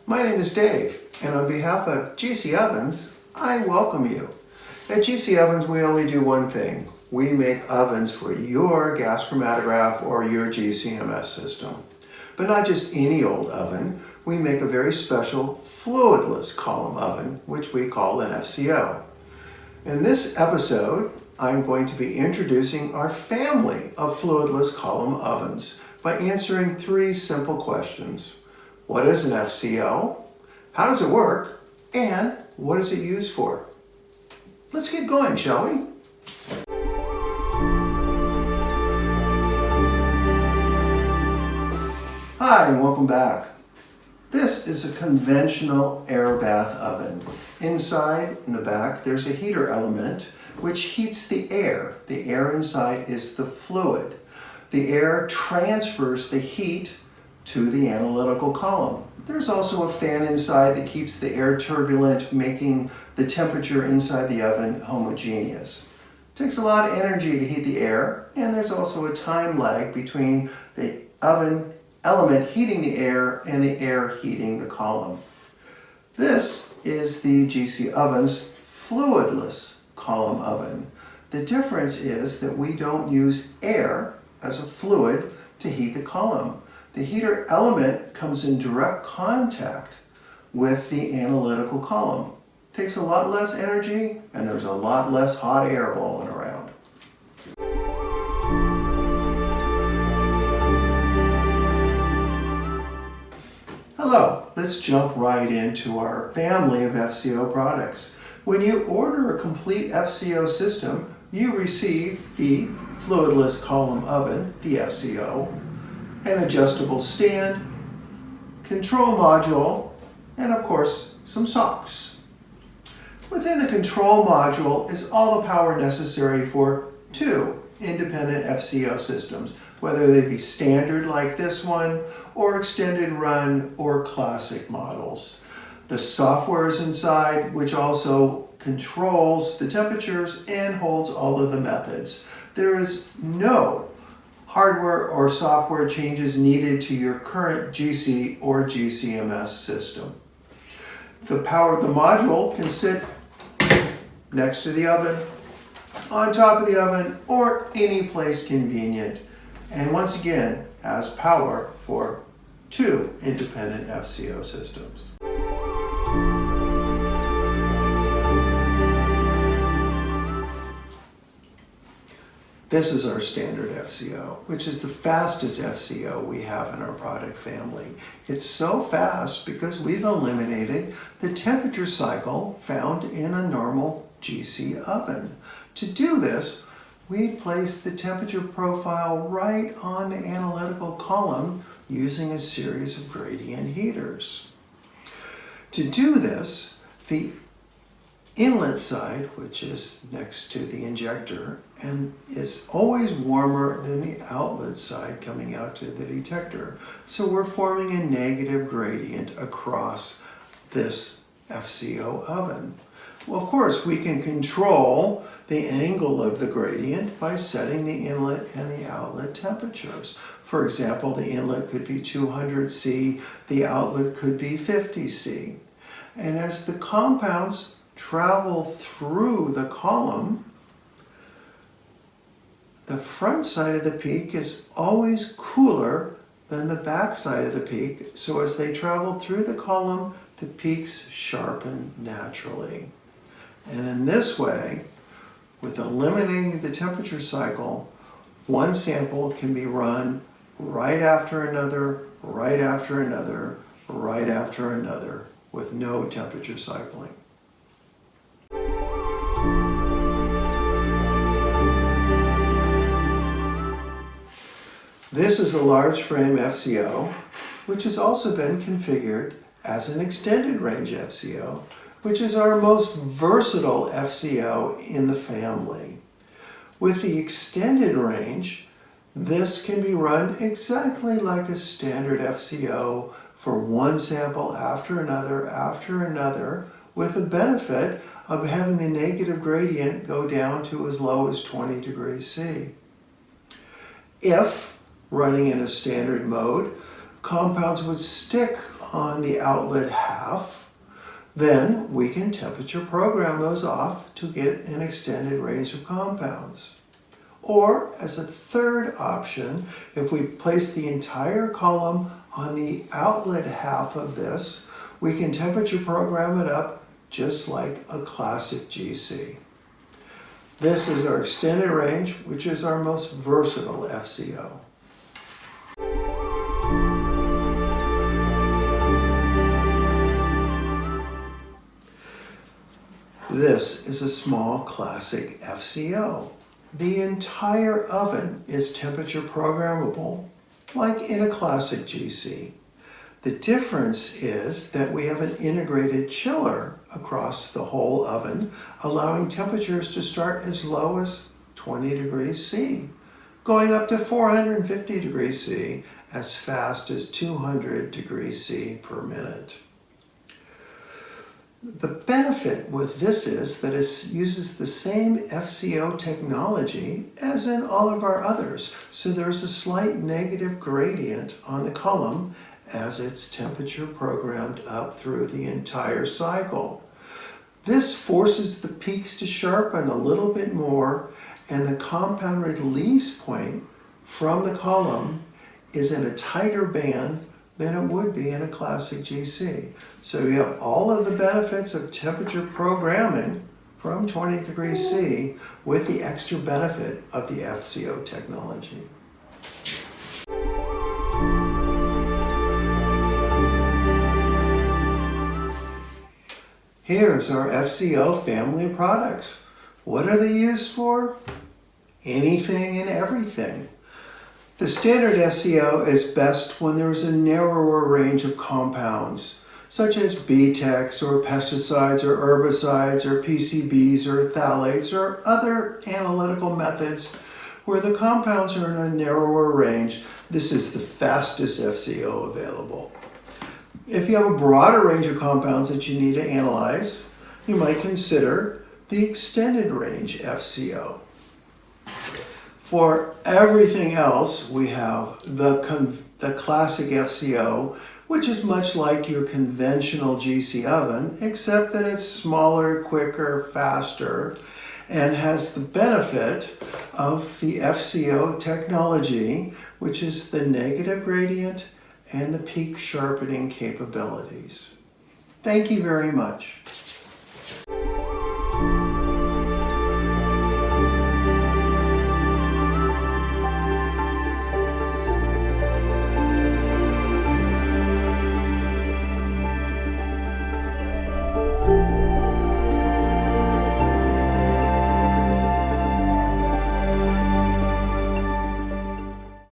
My name is Dave, and on behalf of GC Ovens, I welcome you. At GC Ovens, we only do one thing. We make ovens for your gas chromatograph or your GCMS system. But not just any old oven, we make a very special fluidless column oven, which we call an FCO. In this episode, I'm going to be introducing our family of fluidless column ovens by answering three simple questions. What is an FCO? How does it work? And what is it used for? Let's get going, shall we? Hi, and welcome back. This is a conventional air bath oven. Inside, in the back, there's a heater element which heats the air. The air inside is the fluid. The air transfers the heat to the analytical column. There's also a fan inside that keeps the air turbulent, making the temperature inside the oven homogeneous. It takes a lot of energy to heat the air, and there's also a time lag between the oven element heating the air and the air heating the column. This is the GC Oven's fluidless column oven. The difference is that we don't use air as a fluid to heat the column. The heater element comes in direct contact with the analytical column. It takes a lot less energy, and there's a lot less hot air blowing around. Hello, let's jump right into our family of FCO products. When you order a complete FCO system, you receive the fluidless column oven, the FCO, an adjustable stand, control module, and of course, some socks. Within the control module is all the power necessary for two independent FCO systems, whether they be standard like this one, or extended run, or classic models. The software is inside, which also controls the temperatures and holds all of the methods. There is no hardware or software changes needed to your current GC or GCMS system. The module can sit next to the oven, on top of the oven, or any place convenient. And once again, has power for two independent FCO systems. This is our standard FCO, which is the fastest FCO we have in our product family. It's so fast because we've eliminated the temperature cycle found in a normal GC oven. To do this, we place the temperature profile right on the analytical column using a series of gradient heaters. To do this, the inlet side, which is next to the injector, and is always warmer than the outlet side coming out to the detector. So we're forming a negative gradient across this FCO oven. Well, of course, we can control the angle of the gradient by setting the inlet and the outlet temperatures. For example, the inlet could be 200 C, the outlet could be 50 C. And as the compounds travel through the column, the front side of the peak is always cooler than the back side of the peak. So as they travel through the column, the peaks sharpen naturally. And in this way, with eliminating the temperature cycle, one sample can be run right after another, right after another, right after another, with no temperature cycling. This is a large frame FCO, which has also been configured as an extended range FCO, which is our most versatile FCO in the family. With the extended range, this can be run exactly like a standard FCO for one sample after another, with the benefit of having the negative gradient go down to as low as 20 degrees C. If running in a standard mode, compounds would stick on the outlet half, then we can temperature program those off to get an extended range of compounds. Or as a third option, if we place the entire column on the outlet half of this, we can temperature program it up just like a classic GC. This is our extended range, which is our most versatile FCO. This is a small classic FCO. The entire oven is temperature programmable, like in a classic GC. The difference is that we have an integrated chiller across the whole oven, allowing temperatures to start as low as 20 degrees C, going up to 450 degrees C as fast as 200 degrees C per minute. The benefit with this is that it uses the same FCO technology as in all of our others, so there's a slight negative gradient on the column as it's temperature programmed up through the entire cycle. This forces the peaks to sharpen a little bit more, and the compound release point from the column is in a tighter band than it would be in a classic GC. So you have all of the benefits of temperature programming from 20 degrees C with the extra benefit of the FCO technology. Here's our FCO family of products. What are they used for? Anything and everything. The standard FCO is best when there is a narrower range of compounds, such as BTEX or pesticides or herbicides or PCBs or phthalates or other analytical methods where the compounds are in a narrower range. This is the fastest FCO available. If you have a broader range of compounds that you need to analyze, you might consider the extended range FCO. For everything else, we have the classic FCO, which is much like your conventional GC oven, except that it's smaller, quicker, faster, and has the benefit of the FCO technology, which is the negative gradient and the peak sharpening capabilities. Thank you very much.